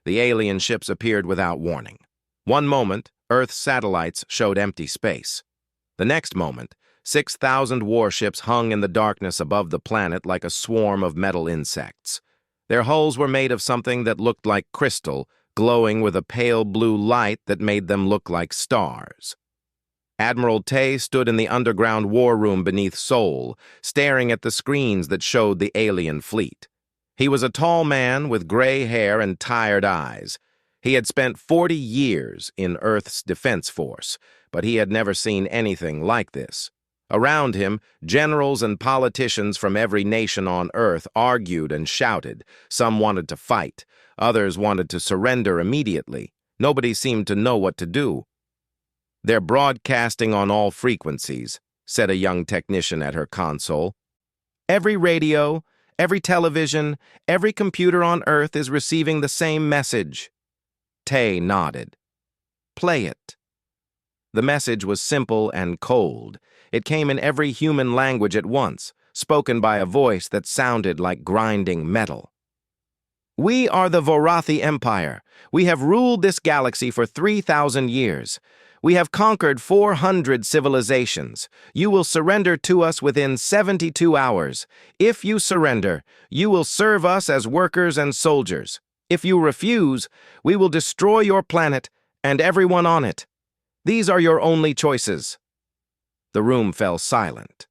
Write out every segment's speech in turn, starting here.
The alien ships appeared without warning. One moment, Earth's satellites showed empty space. The next moment, 6,000 warships hung in the darkness above the planet like a swarm of metal insects. Their hulls were made of something that looked like crystal, glowing with a pale blue light that made them look like stars. Admiral Tay stood in the underground war room beneath Seoul, staring at the screens that showed the alien fleet. He was a tall man with gray hair and tired eyes. He had spent 40 years in Earth's defense force, but he had never seen anything like this. Around him, generals and politicians from every nation on Earth argued and shouted. Some wanted to fight. Others wanted to surrender immediately. Nobody seemed to know what to do. "They're broadcasting on all frequencies," said a young technician at her console. "Every radio, every television, every computer on Earth is receiving the same message." Tay nodded. "Play it." The message was simple and cold. It came in every human language at once, spoken by a voice that sounded like grinding metal. "We are the Vorathi Empire. We have ruled this galaxy for 3,000 years. We have conquered 400 civilizations. You will surrender to us within 72 hours. If you surrender, you will serve us as workers and soldiers. If you refuse, we will destroy your planet and everyone on it. These are your only choices." The room fell silent.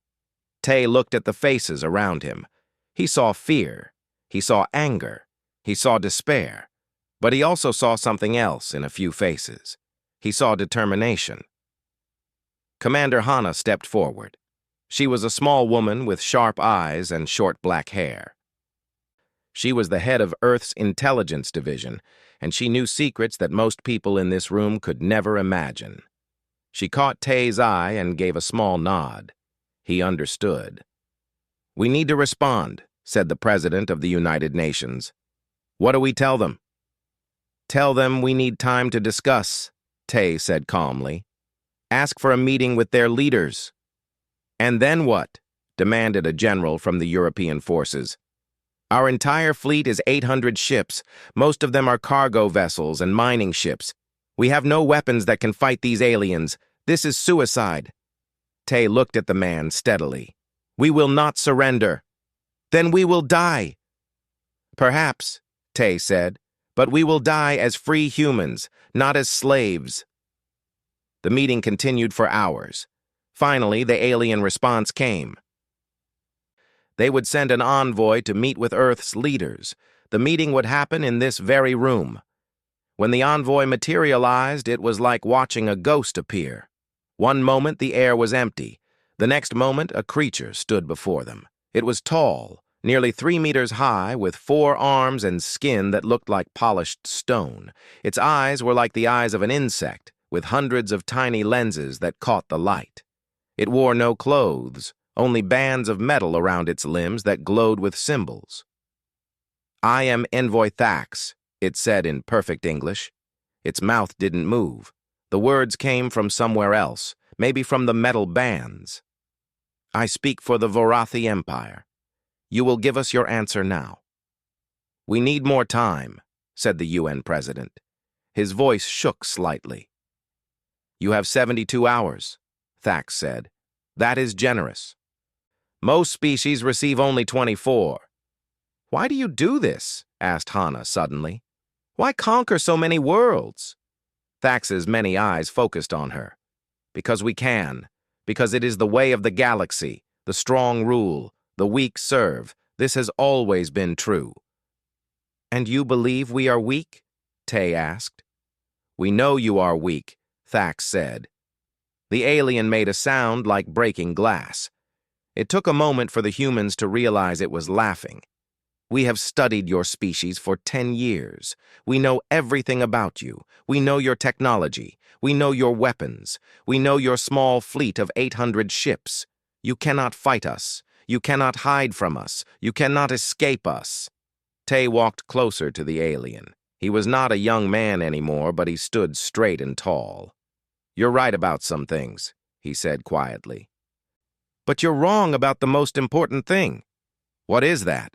Tay looked at the faces around him. He saw fear. He saw anger. He saw despair. But he also saw something else in a few faces. He saw determination. Commander Hana stepped forward. She was a small woman with sharp eyes and short black hair. She was the head of Earth's intelligence division, and she knew secrets that most people in this room could never imagine. She caught Tay's eye and gave a small nod. He understood. "We need to respond," said the President of the United Nations. "What do we tell them?" "Tell them we need time to discuss," Tay said calmly. "Ask for a meeting with their leaders." "And then what?" demanded a general from the European forces. "Our entire fleet is 800 ships. Most of them are cargo vessels and mining ships. We have no weapons that can fight these aliens. This is suicide." Tay looked at the man steadily. "We will not surrender." "Then we will die." "Perhaps," Tay said, "but we will die as free humans, not as slaves." The meeting continued for hours. Finally, the alien response came. They would send an envoy to meet with Earth's leaders. The meeting would happen in this very room. When the envoy materialized, it was like watching a ghost appear. One moment the air was empty. The next moment a creature stood before them. It was tall, nearly 3 meters high, with 4 arms and skin that looked like polished stone. Its eyes were like the eyes of an insect, with hundreds of tiny lenses that caught the light. It wore no clothes, only bands of metal around its limbs that glowed with symbols. "I am Envoy Thax," it said in perfect English. Its mouth didn't move. The words came from somewhere else, maybe from the metal bands. "I speak for the Vorathi Empire. You will give us your answer now." "We need more time," said the UN president. His voice shook slightly. "You have 72 hours, Thax said. "That is generous. Most species receive only 24. "Why do you do this?" asked Hana suddenly. "Why conquer so many worlds?" Thax's many eyes focused on her. "Because we can. Because it is the way of the galaxy. The strong rule. The weak serve. This has always been true." "And you believe we are weak?" Tay asked. "We know you are weak," Thax said. The alien made a sound like breaking glass. It took a moment for the humans to realize it was laughing. "We have studied your species for 10 years. We know everything about you. We know your technology. We know your weapons. We know your small fleet of 800 ships. You cannot fight us. You cannot hide from us. You cannot escape us." Tay walked closer to the alien. He was not a young man anymore, but he stood straight and tall. "You're right about some things," he said quietly. "But you're wrong about the most important thing." "What is that?"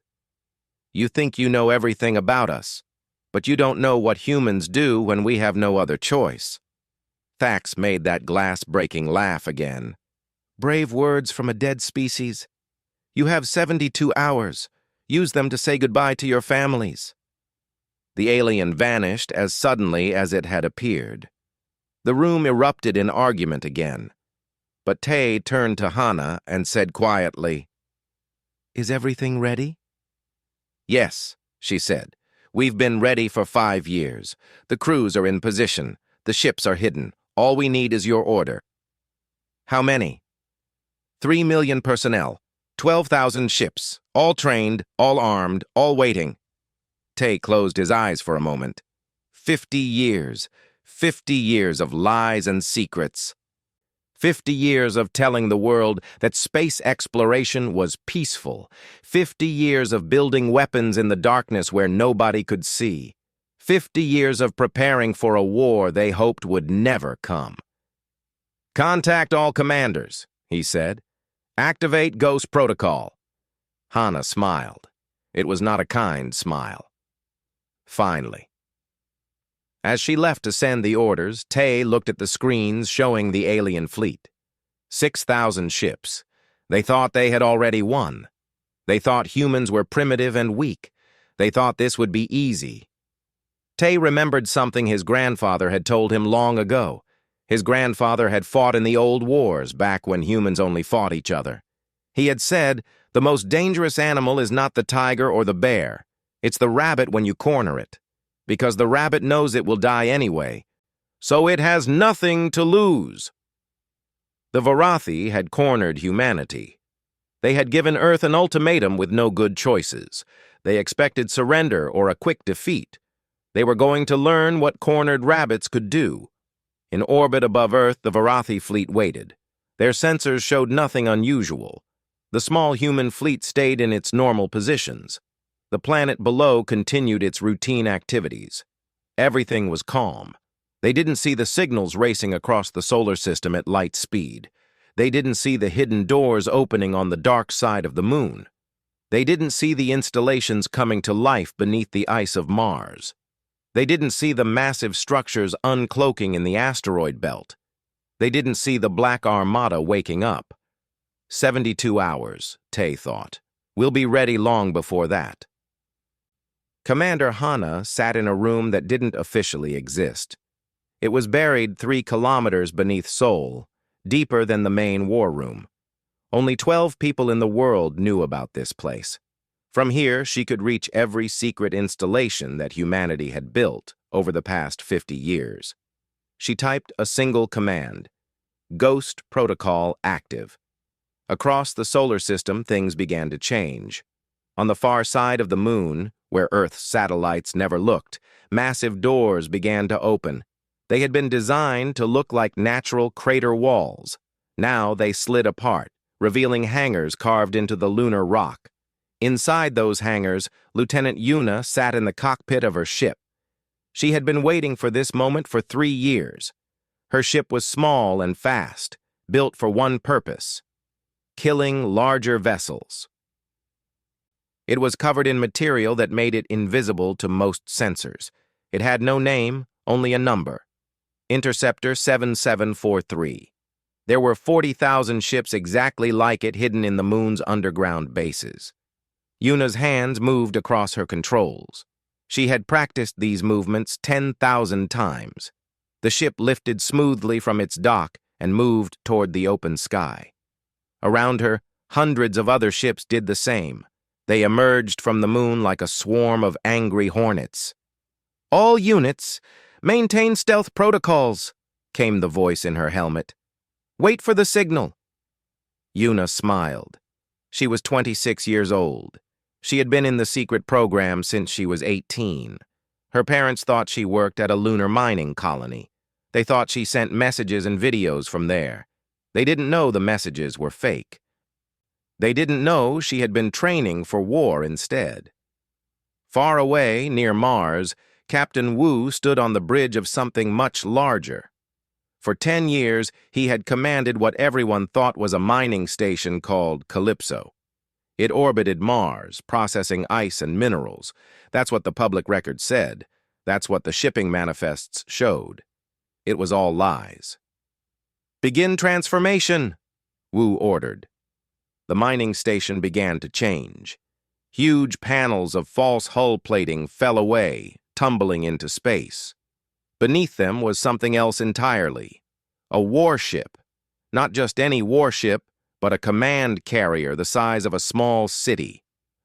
"You think you know everything about us." but you don't know what humans do when we have no other choice." Thax made that glass-breaking laugh again. "Brave words from a dead species. You have 72 hours. Use them to say goodbye to your families." The alien vanished as suddenly as it had appeared. The room erupted in argument again. But Tay turned to Hana and said quietly, "Is everything ready?" "Yes," she said. "We've been ready for 5 years. The crews are in position. The ships are hidden. All we need is your order." "How many?" 3 million personnel, 12,000 ships, all trained, all armed, all waiting." Tay closed his eyes for a moment. 50 years. 50 years of lies and secrets. 50 years of telling the world that space exploration was peaceful. 50 years of building weapons in the darkness where nobody could see. 50 years of preparing for a war they hoped would never come. "Contact all commanders," he said. "Activate Ghost Protocol." Hana smiled. It was not a kind smile. Finally. As she left to send the orders, Tay looked at the screens showing the alien fleet. 6,000 ships. They thought they had already won. They thought humans were primitive and weak. They thought this would be easy. Tay remembered something his grandfather had told him long ago. His grandfather had fought in the old wars back when humans only fought each other. He had said, "The most dangerous animal is not the tiger or the bear. It's the rabbit when you corner it. Because the rabbit knows it will die anyway. So it has nothing to lose." The Varathi had cornered humanity. They had given Earth an ultimatum with no good choices. They expected surrender or a quick defeat. They were going to learn what cornered rabbits could do. In orbit above Earth, the Varathi fleet waited. Their sensors showed nothing unusual. The small human fleet stayed in its normal positions. The planet below continued its routine activities. Everything was calm. They didn't see the signals racing across the solar system at light speed. They didn't see the hidden doors opening on the dark side of the moon. They didn't see the installations coming to life beneath the ice of Mars. They didn't see the massive structures uncloaking in the asteroid belt. They didn't see the Black Armada waking up. 72 hours, Tay thought. We'll be ready long before that. Commander Hana sat in a room that didn't officially exist. It was buried 3 kilometers beneath Seoul, deeper than the main war room. Only 12 people in the world knew about this place. From here, she could reach every secret installation that humanity had built over the past 50 years. She typed a single command: Ghost Protocol active. Across the solar system, things began to change. On the far side of the moon, where Earth's satellites never looked, massive doors began to open. They had been designed to look like natural crater walls. Now they slid apart, revealing hangars carved into the lunar rock. Inside those hangars, Lieutenant Yuna sat in the cockpit of her ship. She had been waiting for this moment for 3 years. Her ship was small and fast, built for one purpose: killing larger vessels. It was covered in material that made it invisible to most sensors. It had no name, only a number: Interceptor 7743. There were 40,000 ships exactly like it hidden in the moon's underground bases. Yuna's hands moved across her controls. She had practiced these movements 10,000 times. The ship lifted smoothly from its dock and moved toward the open sky. Around her, hundreds of other ships did the same. They emerged from the moon like a swarm of angry hornets. "All units, maintain stealth protocols," came the voice in her helmet. "Wait for the signal." Yuna smiled. She was 26 years old. She had been in the secret program since she was 18. Her parents thought she worked at a lunar mining colony. They thought she sent messages and videos from there. They didn't know the messages were fake. They didn't know she had been training for war instead. Far away, near Mars, Captain Wu stood on the bridge of something much larger. For 10 years, he had commanded what everyone thought was a mining station called Calypso. It orbited Mars, processing ice and minerals. That's what the public record said. That's what the shipping manifests showed. It was all lies. "Begin transformation," Wu ordered. The mining station began to change. Huge panels of false hull plating fell away, tumbling into space. Beneath them was something else entirely. A warship. Not just any warship, but a command carrier the size of a small city.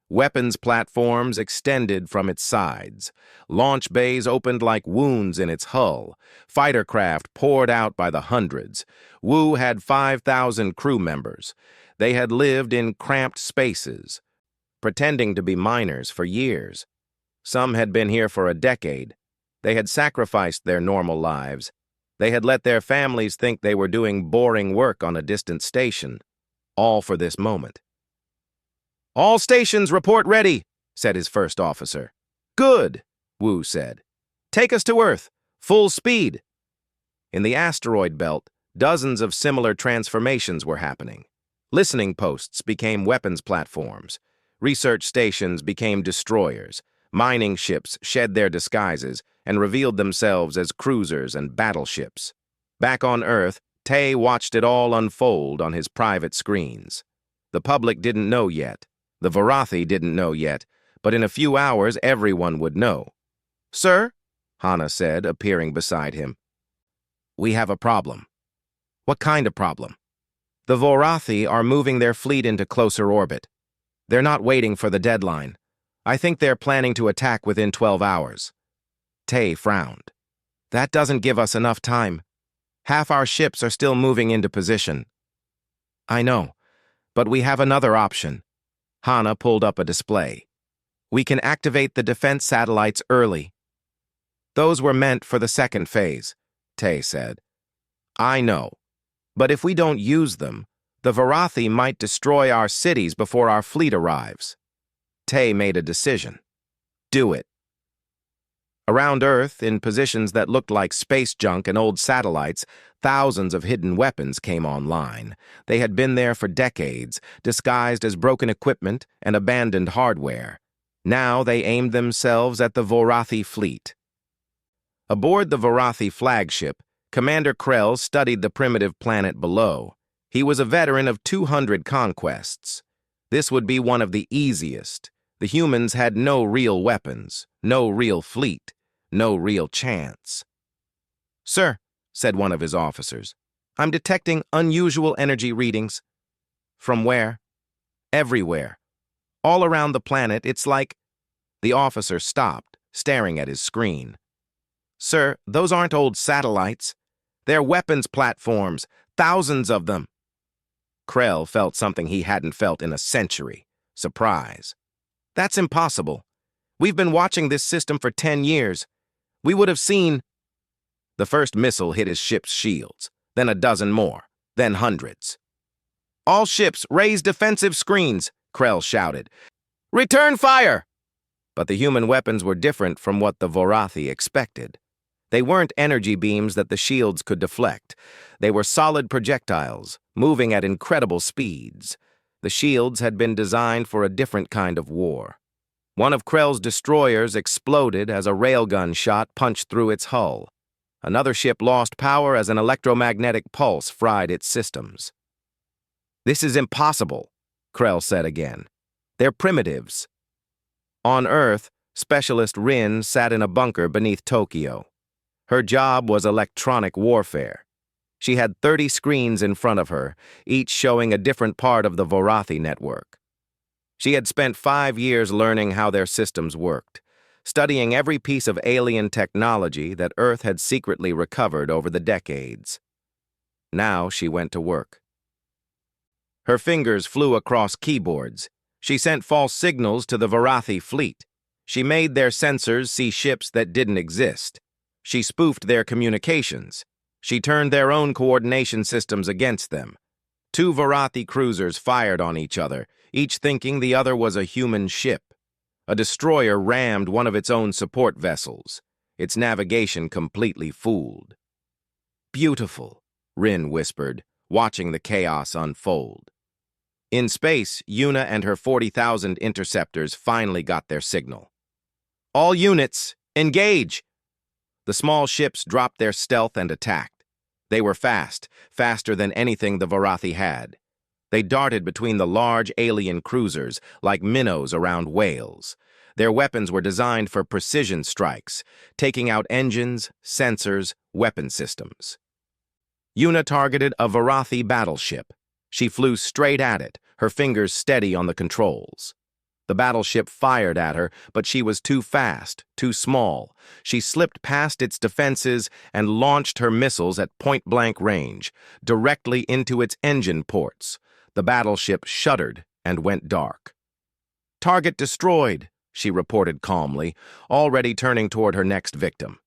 Weapons platforms extended from its sides. Launch bays opened like wounds in its hull. Fighter craft poured out by the hundreds. Wu had 5,000 crew members. They had lived in cramped spaces, pretending to be miners for years. Some had been here for a decade. They had sacrificed their normal lives. They had let their families think they were doing boring work on a distant station, all for this moment. "All stations report ready," said his first officer. "Good," Wu said. "Take us to Earth. Full speed." In the asteroid belt, dozens of similar transformations were happening. Listening posts became weapons platforms. Research stations became destroyers. Mining ships shed their disguises and revealed themselves as cruisers and battleships. Back on Earth, Tay watched it all unfold on his private screens. The public didn't know yet. The Varathi didn't know yet, but in a few hours everyone would know. "Sir," Hana said, appearing beside him. "We have a problem." "What kind of problem?" "The Varathi are moving their fleet into closer orbit. They're not waiting for the deadline. I think they're planning to attack within 12 hours. Tay frowned. "That doesn't give us enough time. Half our ships are still moving into position." "I know, but we have another option." Hana pulled up a display. "We can activate the defense satellites early." "Those were meant for the second phase," Tay said. "I know, but if we don't use them, the Varathi might destroy our cities before our fleet arrives." Tay made a decision. "Do it." Around Earth, in positions that looked like space junk and old satellites, thousands of hidden weapons came online. They had been there for decades, disguised as broken equipment and abandoned hardware. Now they aimed themselves at the Varathi fleet. Aboard the Varathi flagship, Commander Krell studied the primitive planet below. He was a veteran of 200 conquests. This would be one of the easiest. The humans had no real weapons, no real fleet, no real chance. "Sir," said one of his officers, "I'm detecting unusual energy readings." "From where?" "Everywhere. All around the planet, it's like—" The officer stopped, staring at his screen. "Sir, those aren't old satellites. They're weapons platforms, thousands of them." Krell felt something he hadn't felt in a century: surprise. "That's impossible. We've been watching this system for 10 years. We would have seen—" The first missile hit his ship's shields, then a dozen more, then hundreds. "All ships, raise defensive screens," Krell shouted. "Return fire!" But the human weapons were different from what the Varathi expected. They weren't energy beams that the shields could deflect. They were solid projectiles, moving at incredible speeds. The shields had been designed for a different kind of war. One of Krell's destroyers exploded as a railgun shot punched through its hull. Another ship lost power as an electromagnetic pulse fried its systems. "This is impossible," Krell said again. "They're primitives." On Earth, Specialist Rin sat in a bunker beneath Tokyo. Her job was electronic warfare. She had 30 screens in front of her, each showing a different part of the Varathi network. She had spent 5 years learning how their systems worked, studying every piece of alien technology that Earth had secretly recovered over the decades. Now she went to work. Her fingers flew across keyboards. She sent false signals to the Varathi fleet. She made their sensors see ships that didn't exist. She spoofed their communications. She turned their own coordination systems against them. 2 Varathi cruisers fired on each other, each thinking the other was a human ship. A destroyer rammed one of its own support vessels, its navigation completely fooled. "Beautiful," Rin whispered, watching the chaos unfold. In space, Yuna and her 40,000 interceptors finally got their signal. "All units, engage!" The small ships dropped their stealth and attacked. They were fast, faster than anything the Varathi had. They darted between the large alien cruisers like minnows around whales. Their weapons were designed for precision strikes, taking out engines, sensors, weapon systems. Yuna targeted a Varathi battleship. She flew straight at it, her fingers steady on the controls. The battleship fired at her, but she was too fast, too small. She slipped past its defenses and launched her missiles at point-blank range, directly into its engine ports. The battleship shuddered and went dark. "Target destroyed," she reported calmly, already turning toward her next victim.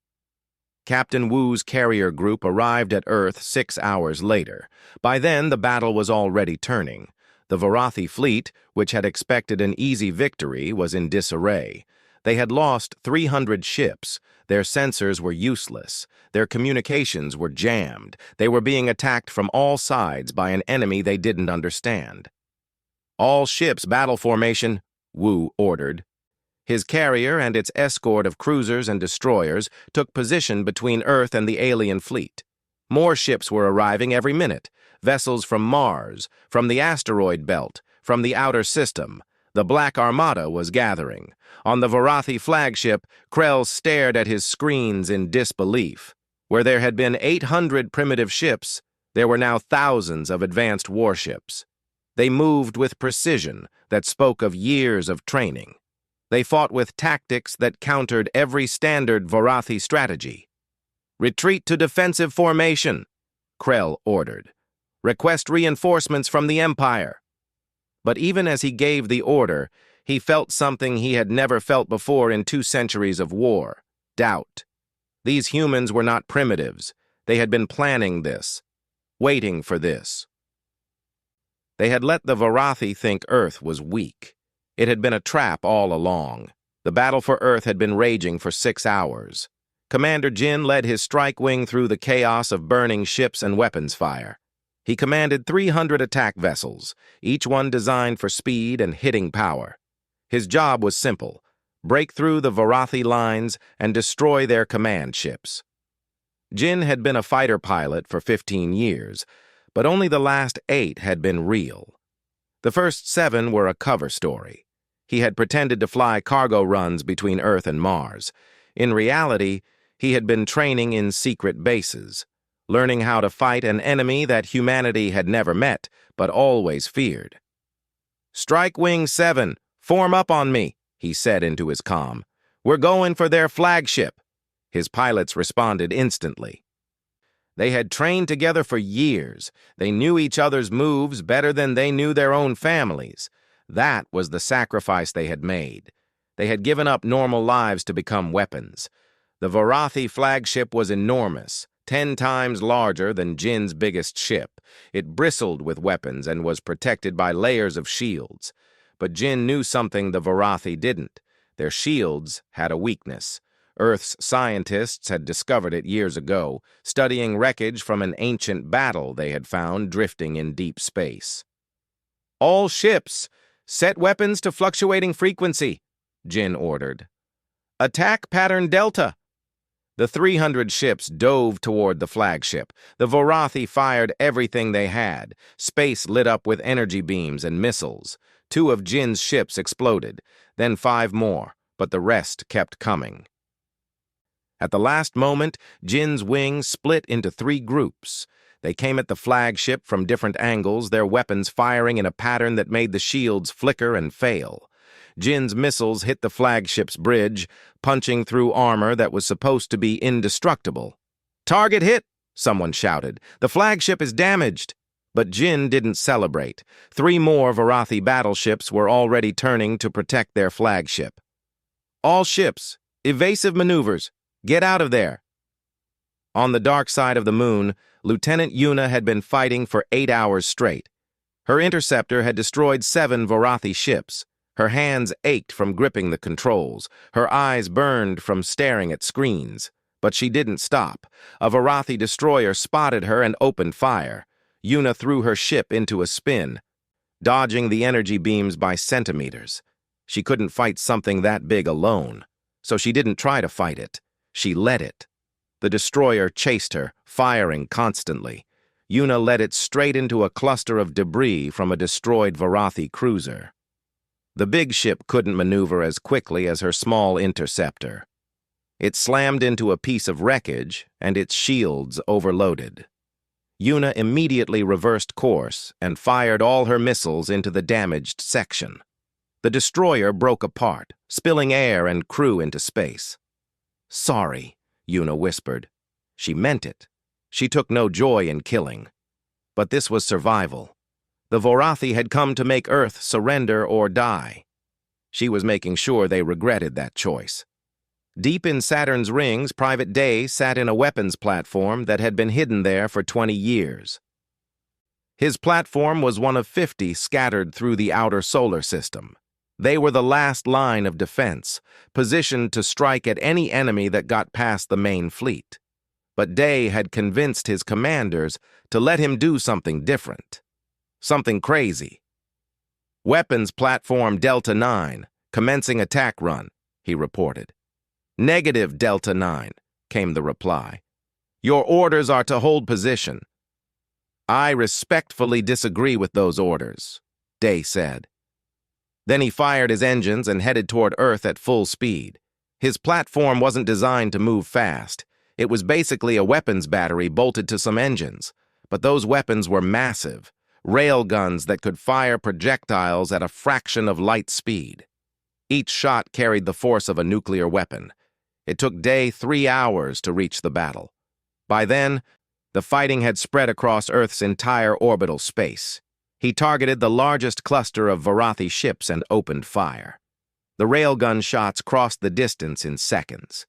Captain Wu's carrier group arrived at Earth 6 hours later. By then, the battle was already turning. The Varathi fleet, which had expected an easy victory, was in disarray. They had lost 300 ships. Their sensors were useless. Their communications were jammed. They were being attacked from all sides by an enemy they didn't understand. "All ships battle formation," Wu ordered. His carrier and its escort of cruisers and destroyers took position between Earth and the alien fleet. More ships were arriving every minute. Vessels from Mars, from the asteroid belt, from the outer system. The Black Armada was gathering. On the Varathi flagship, Krell stared at his screens in disbelief. Where there had been 800 primitive ships, there were now thousands of advanced warships. They moved with precision that spoke of years of training. They fought with tactics that countered every standard Varathi strategy. "Retreat to defensive formation," Krell ordered. "Request reinforcements from the Empire." But even as he gave the order, he felt something he had never felt before in 2 centuries of war: doubt. These humans were not primitives. They had been planning this, waiting for this. They had let the Varathi think Earth was weak. It had been a trap all along. The battle for Earth had been raging for 6 hours. Commander Jin led his strike wing through the chaos of burning ships and weapons fire. He commanded 300 attack vessels, each one designed for speed and hitting power. His job was simple: break through the Varathi lines and destroy their command ships. Jin had been a fighter pilot for 15 years, but only the last 8 had been real. The first 7 were a cover story. He had pretended to fly cargo runs between Earth and Mars. In reality, he had been training in secret bases, learning how to fight an enemy that humanity had never met, but always feared. "Strike Wing 7, form up on me," he said into his comm. "We're going for their flagship." His pilots responded instantly. They had trained together for years. They knew each other's moves better than they knew their own families. That was the sacrifice they had made. They had given up normal lives to become weapons. The Varathi flagship was enormous, 10 times larger than Jin's biggest ship. It bristled with weapons and was protected by layers of shields. But Jin knew something the Varathi didn't. Their shields had a weakness. Earth's scientists had discovered it years ago, studying wreckage from an ancient battle they had found drifting in deep space. "All ships, set weapons to fluctuating frequency," Jin ordered. "Attack pattern Delta." The 300 ships dove toward the flagship. The Varathi fired everything they had. Space lit up with energy beams and missiles. 2 of Jin's ships exploded, then 5 more, but the rest kept coming. At the last moment, Jin's wing split into 3 groups. They came at the flagship from different angles, their weapons firing in a pattern that made the shields flicker and fail. Jin's missiles hit the flagship's bridge, punching through armor that was supposed to be indestructible. "Target hit!" someone shouted. "The flagship is damaged." But Jin didn't celebrate. 3 more Varathi battleships were already turning to protect their flagship. "All ships, evasive maneuvers. Get out of there." On the dark side of the moon, Lieutenant Yuna had been fighting for 8 hours straight. Her interceptor had destroyed 7 Varathi ships. Her hands ached from gripping the controls. Her eyes burned from staring at screens. But she didn't stop. A Varathi destroyer spotted her and opened fire. Yuna threw her ship into a spin, dodging the energy beams by centimeters. She couldn't fight something that big alone, so she didn't try to fight it. She led it. The destroyer chased her, firing constantly. Yuna led it straight into a cluster of debris from a destroyed Varathi cruiser. The big ship couldn't maneuver as quickly as her small interceptor. It slammed into a piece of wreckage, and its shields overloaded. Yuna immediately reversed course and fired all her missiles into the damaged section. The destroyer broke apart, spilling air and crew into space. "Sorry," Yuna whispered. She meant it. She took no joy in killing. But this was survival. The Varathi had come to make Earth surrender or die. She was making sure they regretted that choice. Deep in Saturn's rings, Private Day sat in a weapons platform that had been hidden there for 20 years. His platform was one of 50 scattered through the outer solar system. They were the last line of defense, positioned to strike at any enemy that got past the main fleet. But Day had convinced his commanders to let him do something different. Something crazy. "Weapons Platform Delta 9, commencing attack run," he reported. "Negative, Delta 9, came the reply. "Your orders are to hold position." "I respectfully disagree with those orders," Day said. Then he fired his engines and headed toward Earth at full speed. His platform wasn't designed to move fast. It was basically a weapons battery bolted to some engines. But those weapons were massive, railguns that could fire projectiles at a fraction of light speed. Each shot carried the force of a nuclear weapon. It took Day 3 hours to reach the battle. By then, the fighting had spread across Earth's entire orbital space. He targeted the largest cluster of Varathi ships and opened fire. The railgun shots crossed the distance in seconds.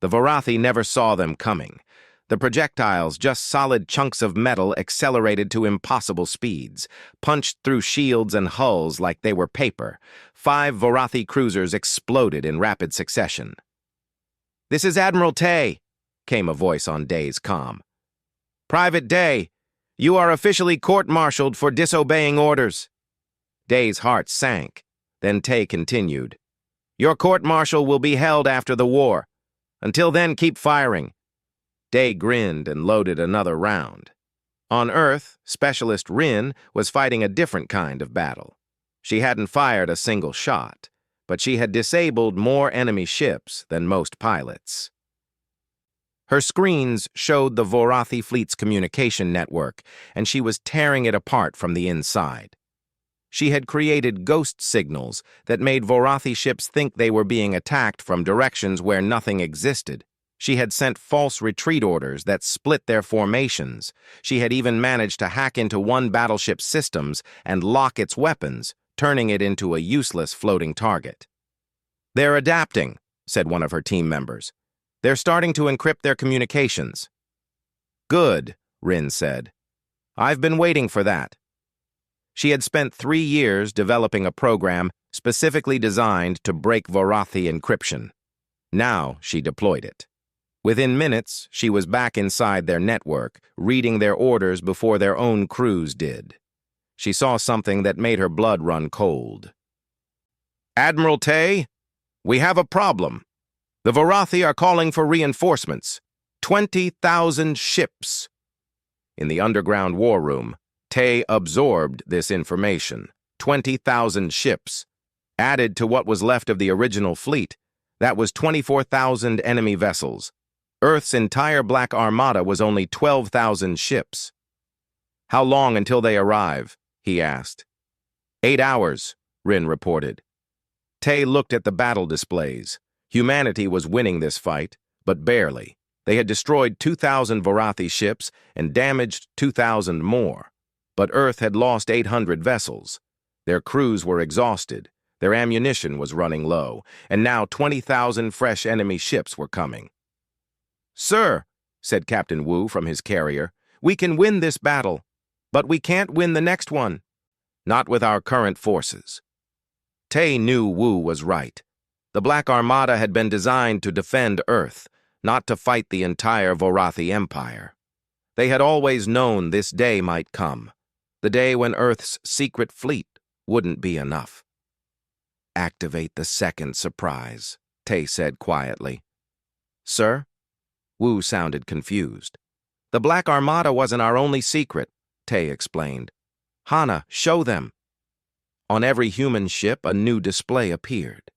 The Varathi never saw them coming. The projectiles, just solid chunks of metal accelerated to impossible speeds, punched through shields and hulls like they were paper. 5 Varathi cruisers exploded in rapid succession. "This is Admiral Tay," came a voice on Day's comm. "Private Day, you are officially court-martialed for disobeying orders." Day's heart sank. Then Tay continued, "Your court-martial will be held after the war. Until then, keep firing." Day grinned and loaded another round. On Earth, Specialist Rin was fighting a different kind of battle. She hadn't fired a single shot, but she had disabled more enemy ships than most pilots. Her screens showed the Varathi fleet's communication network, and she was tearing it apart from the inside. She had created ghost signals that made Varathi ships think they were being attacked from directions where nothing existed. She had sent false retreat orders that split their formations. She had even managed to hack into one battleship's systems and lock its weapons, turning it into a useless floating target. "They're adapting," said one of her team members. "They're starting to encrypt their communications." "Good," Rin said. "I've been waiting for that." She had spent 3 years developing a program specifically designed to break Varathi encryption. Now she deployed it. Within minutes, she was back inside their network, reading their orders before their own crews did. She saw something that made her blood run cold. "Admiral Tay, we have a problem. The Varathi are calling for reinforcements. 20,000 ships." In the underground war room, Tay absorbed this information. 20,000 ships. Added to what was left of the original fleet, that was 24,000 enemy vessels. Earth's entire Black Armada was only 12,000 ships. "How long until they arrive?" he asked. 8 hours, Rin reported. Tay looked at the battle displays. Humanity was winning this fight, but barely. They had destroyed 2,000 Varathi ships and damaged 2,000 more. But Earth had lost 800 vessels. Their crews were exhausted, their ammunition was running low, and now 20,000 fresh enemy ships were coming. "Sir," said Captain Wu from his carrier, "we can win this battle, but we can't win the next one. Not with our current forces." Tay knew Wu was right. The Black Armada had been designed to defend Earth, not to fight the entire Varathi Empire. They had always known this day might come. The day when Earth's secret fleet wouldn't be enough. "Activate the second surprise," Tay said quietly. "Sir?" Wu sounded confused. The Black Armada wasn't our only secret, Tay explained. Hana, show them. On every human ship, a new display appeared.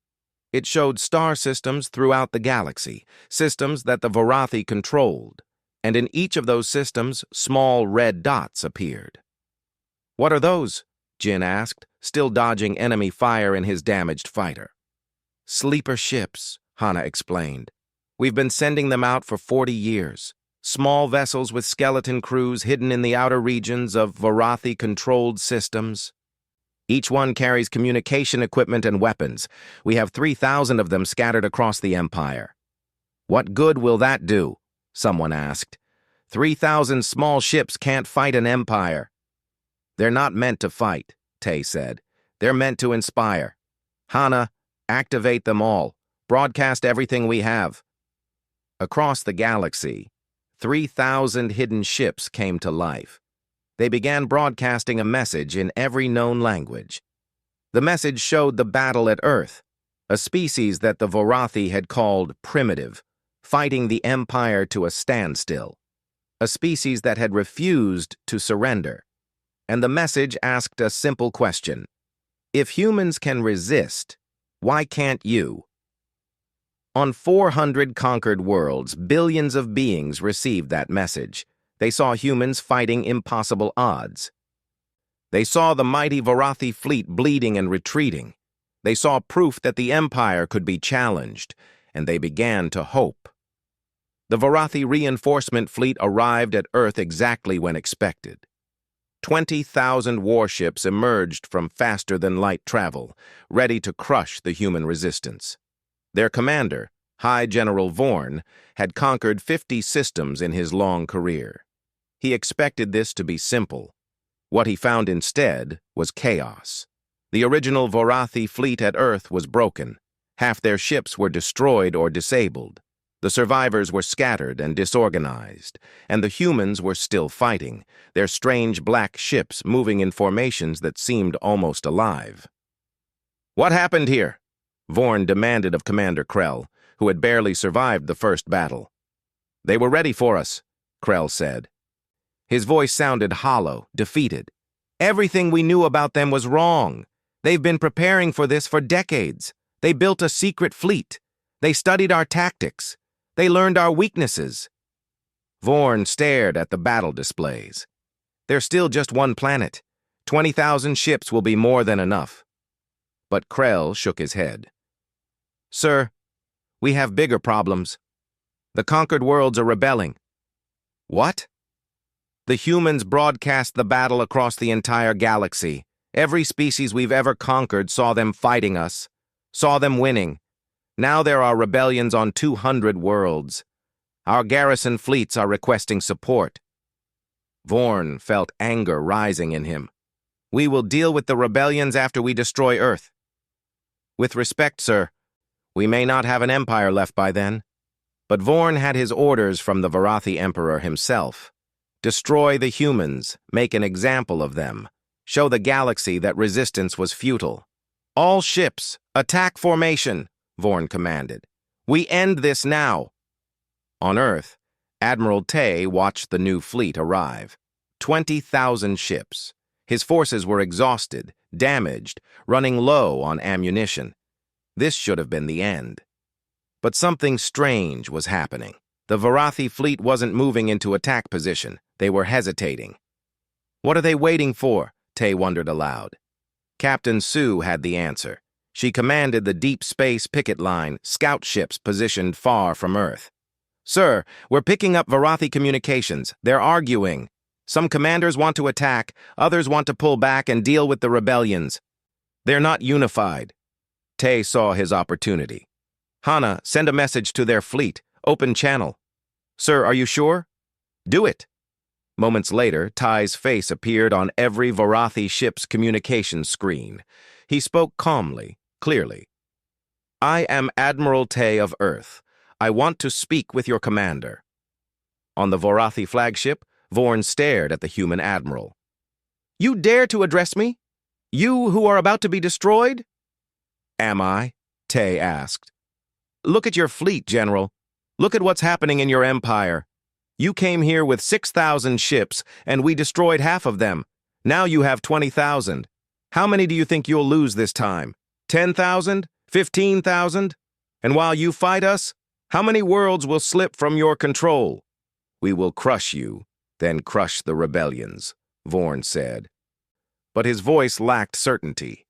It showed star systems throughout the galaxy, systems that the Varathi controlled, and in each of those systems, small red dots appeared. What are those? Jin asked, still dodging enemy fire in his damaged fighter. Sleeper ships, Hana explained. We've been sending them out for 40 years. Small vessels with skeleton crews hidden in the outer regions of Varathi-controlled systems. Each one carries communication equipment and weapons. We have 3,000 of them scattered across the Empire. What good will that do? Someone asked. 3,000 small ships can't fight an empire. They're not meant to fight, Tay said. They're meant to inspire. Hana, activate them all. Broadcast everything we have. Across the galaxy, 3,000 hidden ships came to life. They began broadcasting a message in every known language. The message showed the battle at Earth, a species that the Varathi had called primitive, fighting the Empire to a standstill, a species that had refused to surrender. And the message asked a simple question. If humans can resist, why can't you? On 400 conquered worlds, billions of beings received that message. They saw humans fighting impossible odds. They saw the mighty Varathi fleet bleeding and retreating. They saw proof that the Empire could be challenged, and they began to hope. The Varathi reinforcement fleet arrived at Earth exactly when expected. 20,000 warships emerged from faster-than-light travel, ready to crush the human resistance. Their commander, High General Vorn, had conquered 50 systems in his long career. He expected this to be simple. What he found instead was chaos. The original Varathi fleet at Earth was broken. Half their ships were destroyed or disabled. The survivors were scattered and disorganized, and the humans were still fighting, their strange black ships moving in formations that seemed almost alive. What happened here? Vorn demanded of Commander Krell, who had barely survived the first battle. They were ready for us, Krell said. His voice sounded hollow, defeated. Everything we knew about them was wrong. They've been preparing for this for decades. They built a secret fleet. They studied our tactics. They learned our weaknesses. Vorn stared at the battle displays. There's still just one planet. 20,000 ships will be more than enough. But Krell shook his head. Sir, we have bigger problems. The conquered worlds are rebelling. What? The humans broadcast the battle across the entire galaxy. Every species we've ever conquered saw them fighting us, saw them winning. Now there are rebellions on 200 worlds. Our garrison fleets are requesting support. Vorn felt anger rising in him. We will deal with the rebellions after we destroy Earth. With respect, sir, we may not have an empire left by then. But Vorn had his orders from the Varathi Emperor himself. Destroy the humans, make an example of them, show the galaxy that resistance was futile. All ships, attack formation, Vorn commanded. We end this now. On Earth, Admiral Tay watched the new fleet arrive. 20,000 ships. His forces were exhausted, damaged, running low on ammunition. This should have been the end. But something strange was happening. The Varathi fleet wasn't moving into attack position. They were hesitating. What are they waiting for? Tay wondered aloud. Captain Sue had the answer. She commanded the deep space picket line, scout ships positioned far from Earth. Sir, we're picking up Varathi communications. They're arguing. Some commanders want to attack, others want to pull back and deal with the rebellions. They're not unified. Tay saw his opportunity. Hana, send a message to their fleet. Open channel. Sir, are you sure? Do it. Moments later, Tai's face appeared on every Varathi ship's communications screen. He spoke calmly, clearly. I am Admiral Tay of Earth. I want to speak with your commander. On the Varathi flagship, Vorn stared at the human admiral. You dare to address me? You who are about to be destroyed? Am I? Tay asked. Look at your fleet, General. Look at what's happening in your empire. You came here with 6,000 ships, and we destroyed half of them. Now you have 20,000. How many do you think you'll lose this time? 10,000? 15,000? And while you fight us, how many worlds will slip from your control? We will crush you, then crush the rebellions, Vorn said. But his voice lacked certainty.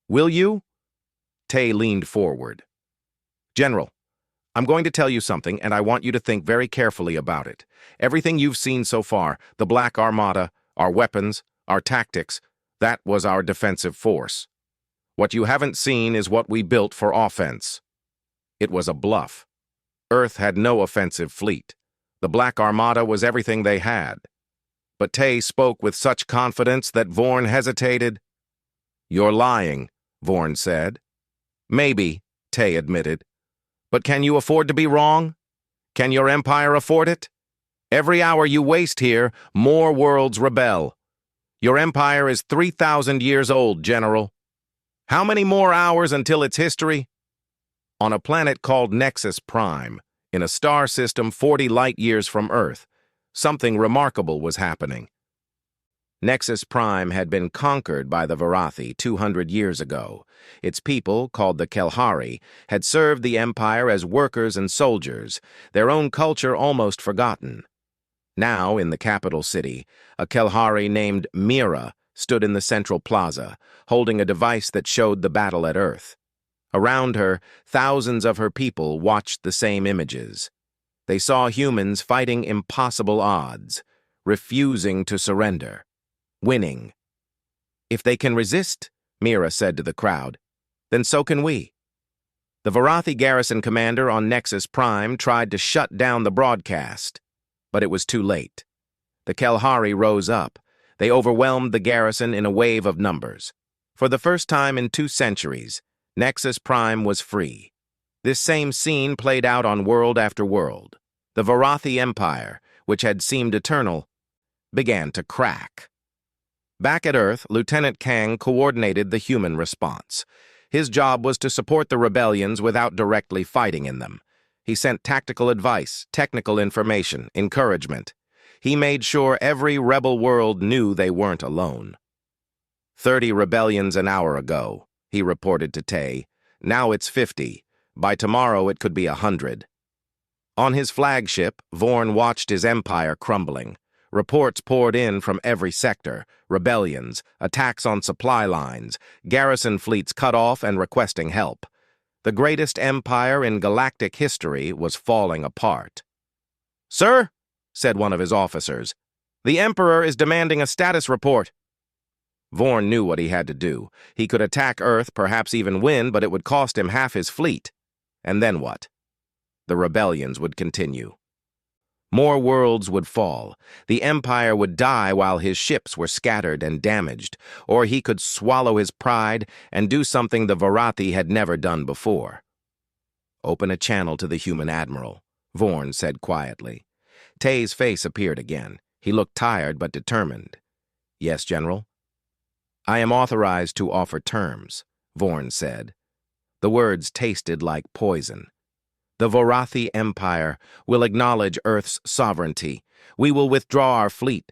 Will you? Tay leaned forward. General, I'm going to tell you something, and I want you to think very carefully about it. Everything you've seen so far, the Black Armada, our weapons, our tactics, that was our defensive force. What you haven't seen is what we built for offense. It was a bluff. Earth had no offensive fleet. The Black Armada was everything they had. But Tay spoke with such confidence that Vorn hesitated. You're lying, Vorn said. Maybe, Tay admitted. But can you afford to be wrong? Can your empire afford it? Every hour you waste here, more worlds rebel. Your empire is 3,000 years old, General. How many more hours until its history? On a planet called Nexus Prime, in a star system 40 light-years from Earth, something remarkable was happening. Nexus Prime had been conquered by the Varathi 200 years ago. Its people, called the Kelhari, had served the Empire as workers and soldiers, their own culture almost forgotten. Now, in the capital city, a Kelhari named Mira stood in the central plaza, holding a device that showed the battle at Earth. Around her, thousands of her people watched the same images. They saw humans fighting impossible odds, refusing to surrender, winning. If they can resist, Mira said to the crowd, then so can we. The Varathi garrison commander on Nexus Prime tried to shut down the broadcast, but it was too late. The Kelhari rose up. They overwhelmed the garrison in a wave of numbers. For the first time in 2 centuries, Nexus Prime was free. This same scene played out on world after world. The Varathi Empire, which had seemed eternal, began to crack. Back at Earth, Lieutenant Kang coordinated the human response. His job was to support the rebellions without directly fighting in them. He sent tactical advice, technical information, encouragement. He made sure every rebel world knew they weren't alone. 30 rebellions an hour ago, he reported to Tay. Now it's 50. By tomorrow it could be 100. On his flagship, Vorn watched his empire crumbling. Reports poured in from every sector, rebellions, attacks on supply lines, garrison fleets cut off and requesting help. The greatest empire in galactic history was falling apart. "Sir," said one of his officers, "the Emperor is demanding a status report." Vorn knew what he had to do. He could attack Earth, perhaps even win, but it would cost him half his fleet. And then what? The rebellions would continue. More worlds would fall. The Empire would die while his ships were scattered and damaged, or he could swallow his pride and do something the Varathi had never done before. "Open a channel to the human admiral," Vorn said quietly. Tay's face appeared again. He looked tired but determined. "Yes, General?" "I am authorized to offer terms," Vorn said. The words tasted like poison. "The Varathi Empire will acknowledge Earth's sovereignty. We will withdraw our fleet.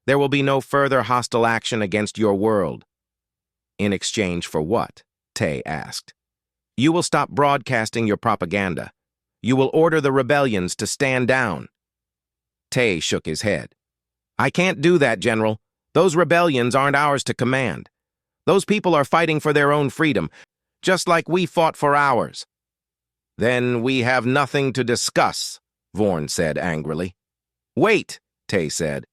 There will be no further hostile action against your world." "In exchange for what?" Tay asked. "You will stop broadcasting your propaganda. You will order the rebellions to stand down." Tay shook his head. "I can't do that, General. Those rebellions aren't ours to command. Those people are fighting for their own freedom, just like we fought for ours." "Then we have nothing to discuss," Vorn said angrily. "Wait," Tay said.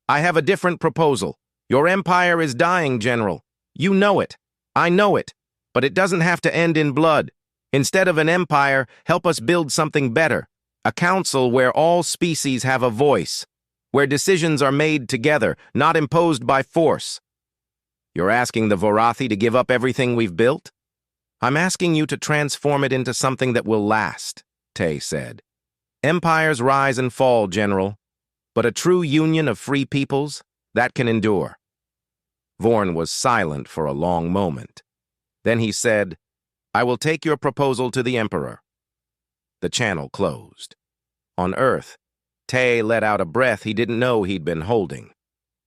"I have a different proposal. Your empire is dying, General. You know it. I know it. But it doesn't have to end in blood. Instead of an empire, help us build something better. A council where all species have a voice, where decisions are made together, not imposed by force." "You're asking the Varathi to give up everything we've built?" "I'm asking you to transform it into something that will last," Tay said. "Empires rise and fall, General, but a true union of free peoples, that can endure." Vorn was silent for a long moment. Then he said, "I will take your proposal to the Emperor." The channel closed. on Earth. Tay let out a breath he didn't know he'd been holding.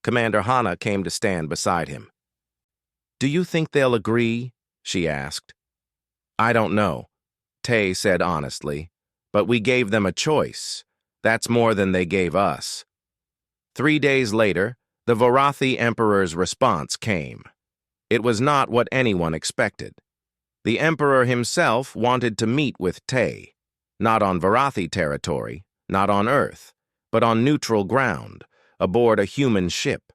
Commander Hana came to stand beside him. "Do you think they'll agree?" she asked. "I don't know," Tay said honestly, "but we gave them a choice. That's more than they gave us." 3 days later, the Varathi Emperor's response came. It was not what anyone expected. The Emperor himself wanted to meet with Tay, not on Varathi territory, not on Earth, but on neutral ground, aboard a human ship.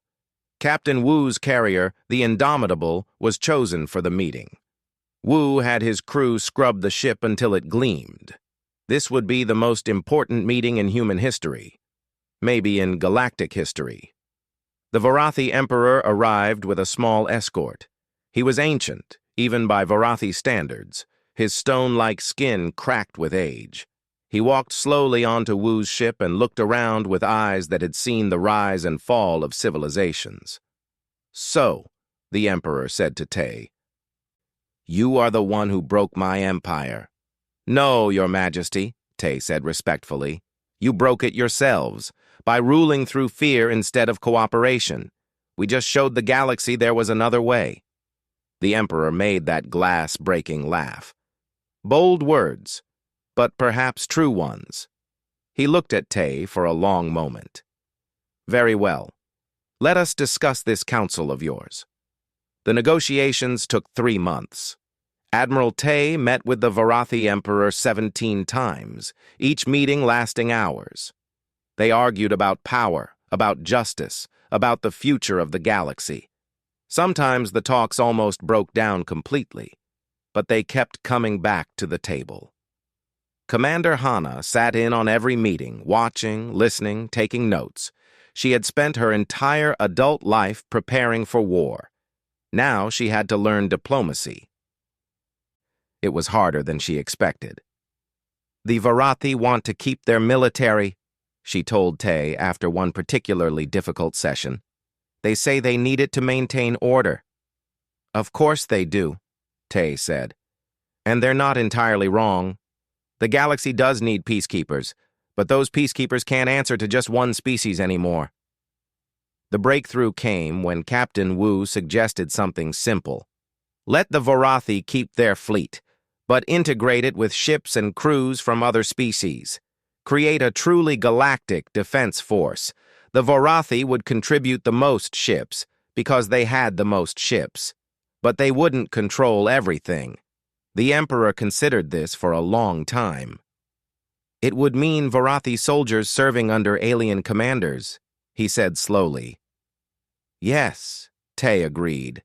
Captain Wu's carrier, the Indomitable, was chosen for the meeting. Wu had his crew scrub the ship until it gleamed. This would be the most important meeting in human history, maybe in galactic history. The Varathi Emperor arrived with a small escort. He was ancient, even by Varathi standards, his stone-like skin cracked with age. He walked slowly onto Wu's ship and looked around with eyes that had seen the rise and fall of civilizations. "So," the Emperor said to Tay, "you are the one who broke my empire." "No, Your Majesty," Tay said respectfully. "You broke it yourselves, by ruling through fear instead of cooperation. We just showed the galaxy there was another way." The Emperor made that glass-breaking laugh. Bold words, but perhaps true ones. He looked at Tay for a long moment. "Very well. Let us discuss this council of yours." The negotiations took 3 months. Admiral Tay met with the Varathi Emperor 17 times, each meeting lasting hours. They argued about power, about justice, about the future of the galaxy. Sometimes the talks almost broke down completely, but they kept coming back to the table. Commander Hana sat in on every meeting, watching, listening, taking notes. She had spent her entire adult life preparing for war. Now she had to learn diplomacy. It was harder than she expected. "The Varathi want to keep their military," she told Tay after one particularly difficult session. "They say they need it to maintain order." "Of course they do," Tay said. "And they're not entirely wrong. The galaxy does need peacekeepers, but those peacekeepers can't answer to just one species anymore." The breakthrough came when Captain Wu suggested something simple. Let the Varathi keep their fleet, but integrate it with ships and crews from other species. Create a truly galactic defense force. The Varathi would contribute the most ships because they had the most ships, but they wouldn't control everything. The Emperor considered this for a long time. "It would mean Varathi soldiers serving under alien commanders," he said slowly. "Yes," Tay agreed.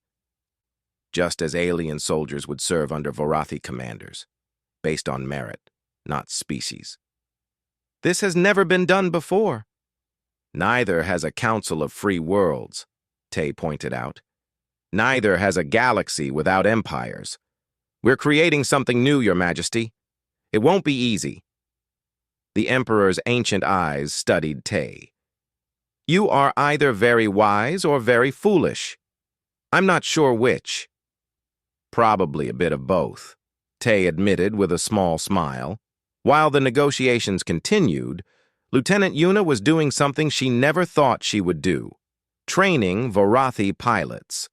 "Just as alien soldiers would serve under Varathi commanders, based on merit, not species." "This has never been done before." "Neither has a Council of Free Worlds," Tay pointed out. "Neither has a galaxy without empires. We're creating something new, Your Majesty. It won't be easy." The Emperor's ancient eyes studied Tay. "You are either very wise or very foolish. I'm not sure which." "Probably a bit of both," Tay admitted with a small smile. While the negotiations continued, Lieutenant Yuna was doing something she never thought she would do: training Varathi pilots.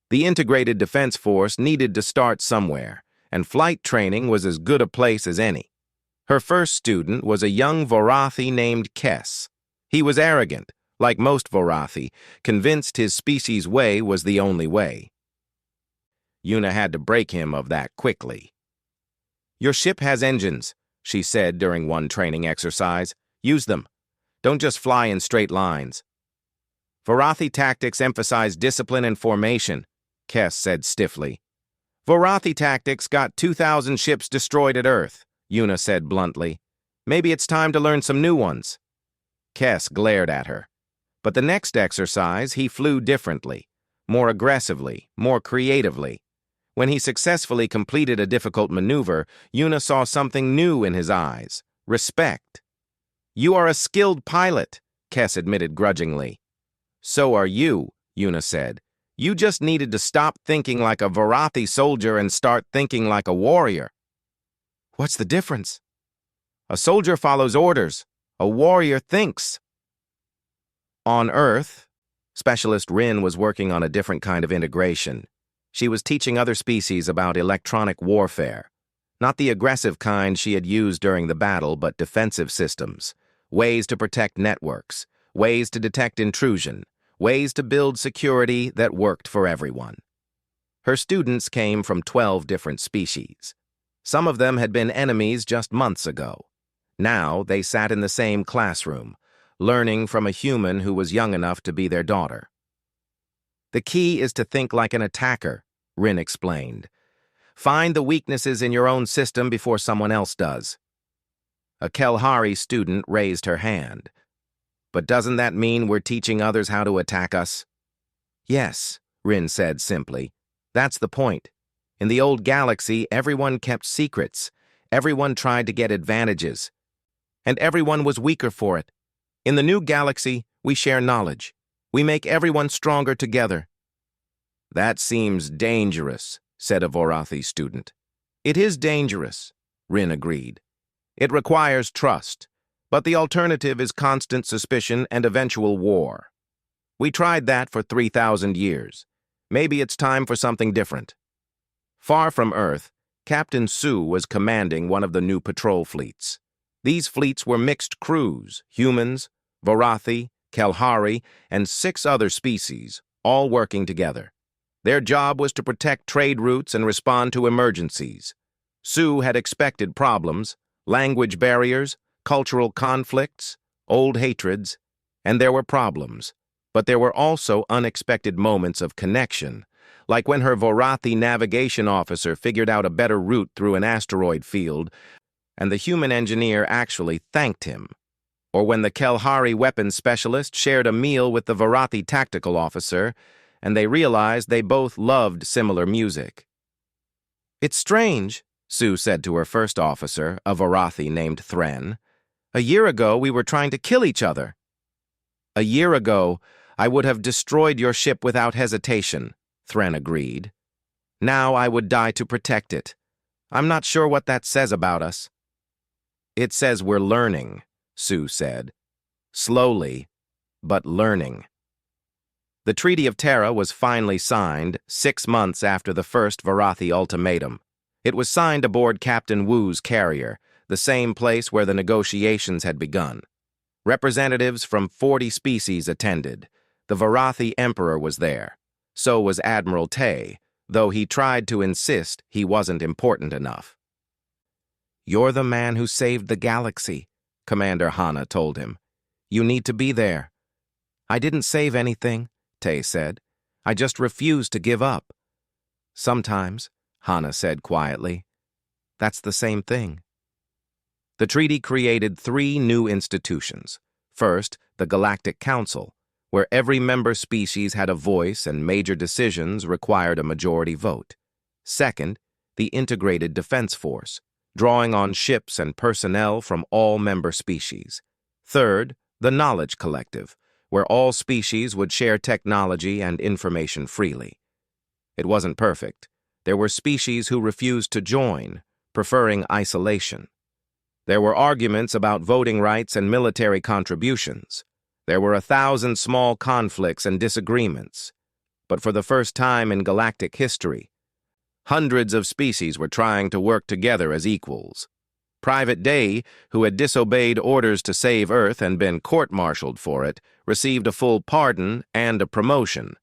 The integrated defense force needed to start somewhere, and flight training was as good a place as any. Her first student was a young Varathi named Kess. He was arrogant, like most Varathi, convinced his species' way was the only way. Yuna had to break him of that quickly. "Your ship has engines," she said during one training exercise. "Use them. Don't just fly in straight lines." "Varathi tactics emphasize discipline and formation," Kess said stiffly. "Varathi tactics got 2,000 ships destroyed at Earth," Yuna said bluntly. "Maybe it's time to learn some new ones." Kess glared at her. But the next exercise, he flew differently, more aggressively, more creatively. When he successfully completed a difficult maneuver, Yuna saw something new in his eyes: respect. "You are a skilled pilot," Kess admitted grudgingly. "So are you," Yuna said. "You just needed to stop thinking like a Varathi soldier and start thinking like a warrior." "What's the difference?" "A soldier follows orders. A warrior thinks. On Earth, Specialist Rin was working on a different kind of integration. She was teaching other species about electronic warfare. Not the aggressive kind she had used during the battle, but defensive systems. Ways to protect networks. Ways to detect intrusion. Ways to build security that worked for everyone. Her students came from 12 different species. Some of them had been enemies just months ago. Now they sat in the same classroom, learning from a human who was young enough to be their daughter. The key is to think like an attacker, Rin explained. Find the weaknesses in your own system before someone else does. A Kelhari student raised her hand. But doesn't that mean we're teaching others how to attack us? Yes, Rin said simply. That's the point. In the old galaxy, everyone kept secrets. Everyone tried to get advantages. And everyone was weaker for it. In the new galaxy, we share knowledge. We make everyone stronger together. That seems dangerous, said a Vorathi student. It is dangerous, Rin agreed. It requires trust, but the alternative is constant suspicion and eventual war. We tried that for 3,000 years. Maybe it's time for something different. Far from Earth, Captain Su was commanding one of the new patrol fleets. These fleets were mixed crews, humans, Vorathi, Kelhari, and 6 other species, all working together. Their job was to protect trade routes and respond to emergencies. Su had expected problems, language barriers, cultural conflicts, old hatreds, and there were problems. But there were also unexpected moments of connection, like when her Vorathi navigation officer figured out a better route through an asteroid field, and the human engineer actually thanked him, or when the Kelhari weapons specialist shared a meal with the Vorathi tactical officer, and they realized they both loved similar music. It's strange, Su said to her first officer, a Vorathi named Thren. A year ago, we were trying to kill each other. A year ago, I would have destroyed your ship without hesitation, Thren agreed. Now I would die to protect it. I'm not sure what that says about us. It says we're learning, Su said. Slowly, but learning. The Treaty of Terra was finally signed 6 months after the first Vorathi ultimatum. It was signed aboard Captain Wu's carrier, the same place where the negotiations had begun. Representatives from 40 species attended. The Vorathi Emperor was there. So was Admiral Tay, though he tried to insist he wasn't important enough. You're the man who saved the galaxy, Commander Hana told him. You need to be there. I didn't save anything, Tay said. I just refused to give up. Sometimes, Hana said quietly. That's the same thing. The treaty created 3 new institutions. First, the Galactic Council, where every member species had a voice and major decisions required a majority vote. Second, the Integrated Defense Force, drawing on ships and personnel from all member species. Third, the Knowledge Collective, where all species would share technology and information freely. It wasn't perfect. There were species who refused to join, preferring isolation. There were arguments about voting rights and military contributions. There were 1,000 small conflicts and disagreements. But for the first time in galactic history, hundreds of species were trying to work together as equals. Private Day, who had disobeyed orders to save Earth and been court-martialed for it, received a full pardon and a promotion.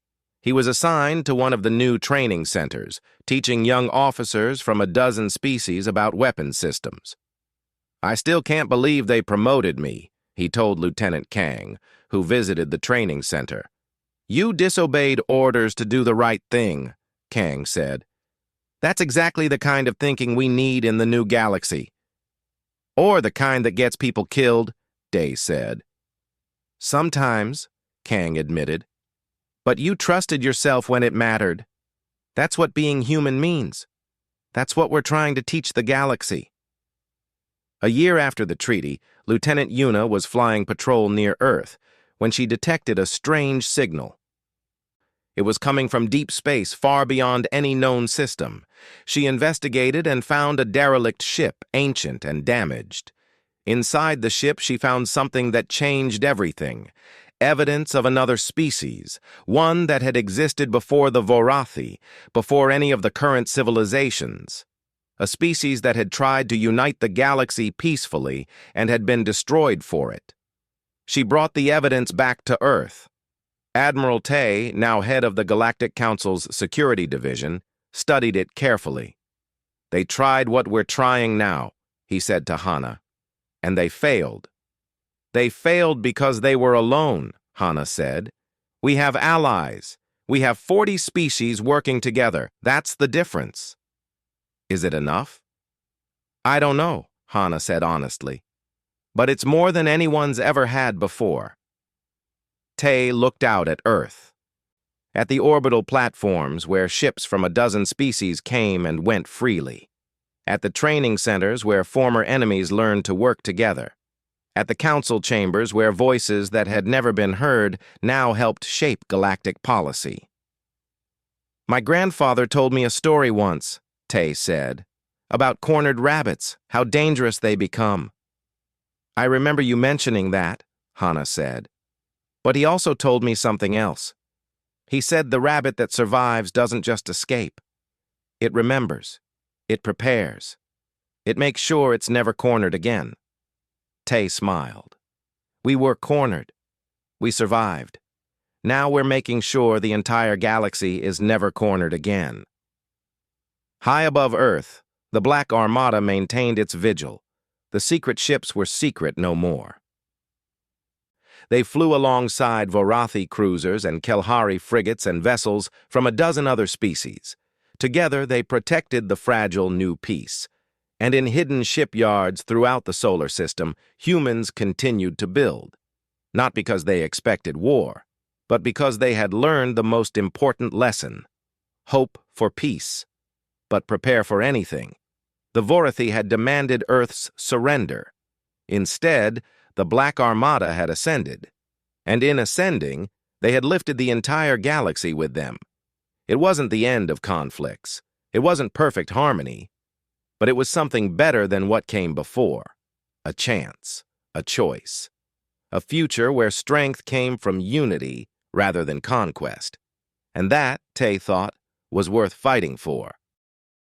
He was assigned to one of the new training centers, teaching young officers from a dozen species about weapons systems. I still can't believe they promoted me, he told Lieutenant Kang, who visited the training center. You disobeyed orders to do the right thing, Kang said. That's exactly the kind of thinking we need in the new galaxy. Or the kind that gets people killed, Day said. Sometimes, Kang admitted. But you trusted yourself when it mattered. That's what being human means. That's what we're trying to teach the galaxy. A year after the treaty, Lieutenant Yuna was flying patrol near Earth when she detected a strange signal. It was coming from deep space far beyond any known system. She investigated and found a derelict ship, ancient and damaged. Inside the ship, she found something that changed everything. Evidence of another species, one that had existed before the Vorathi, before any of the current civilizations. A species that had tried to unite the galaxy peacefully and had been destroyed for it. She brought the evidence back to Earth. Admiral Tay, now head of the Galactic Council's Security Division, studied it carefully. "They tried what we're trying now," he said to Hana, "and they failed." "They failed because they were alone," Hana said. "We have allies. We have 40 species working together. That's the difference." "Is it enough?" "I don't know," Hana said honestly. "But it's more than anyone's ever had before." Tay looked out at Earth, at the orbital platforms where ships from a dozen species came and went freely, at the training centers where former enemies learned to work together, at the council chambers where voices that had never been heard now helped shape galactic policy. "My grandfather told me a story once," Tay said, "about cornered rabbits, how dangerous they become." "I remember you mentioning that," Hana said. "But he also told me something else. He said the rabbit that survives doesn't just escape. It remembers. It prepares. It makes sure it's never cornered again." Tay smiled. "We were cornered. We survived. Now we're making sure the entire galaxy is never cornered again." High above Earth, the Black Armada maintained its vigil. The secret ships were secret no more. They flew alongside Vorathi cruisers and Kelhari frigates and vessels from a dozen other species. Together, they protected the fragile new peace. And in hidden shipyards throughout the solar system, humans continued to build. Not because they expected war, but because they had learned the most important lesson: hope for peace. But prepare for anything. The Vorathi had demanded Earth's surrender. Instead, the Black Armada had ascended. And in ascending, they had lifted the entire galaxy with them. It wasn't the end of conflicts. It wasn't perfect harmony. But it was something better than what came before. A chance, a choice. A future where strength came from unity rather than conquest. And that, Tay thought, was worth fighting for.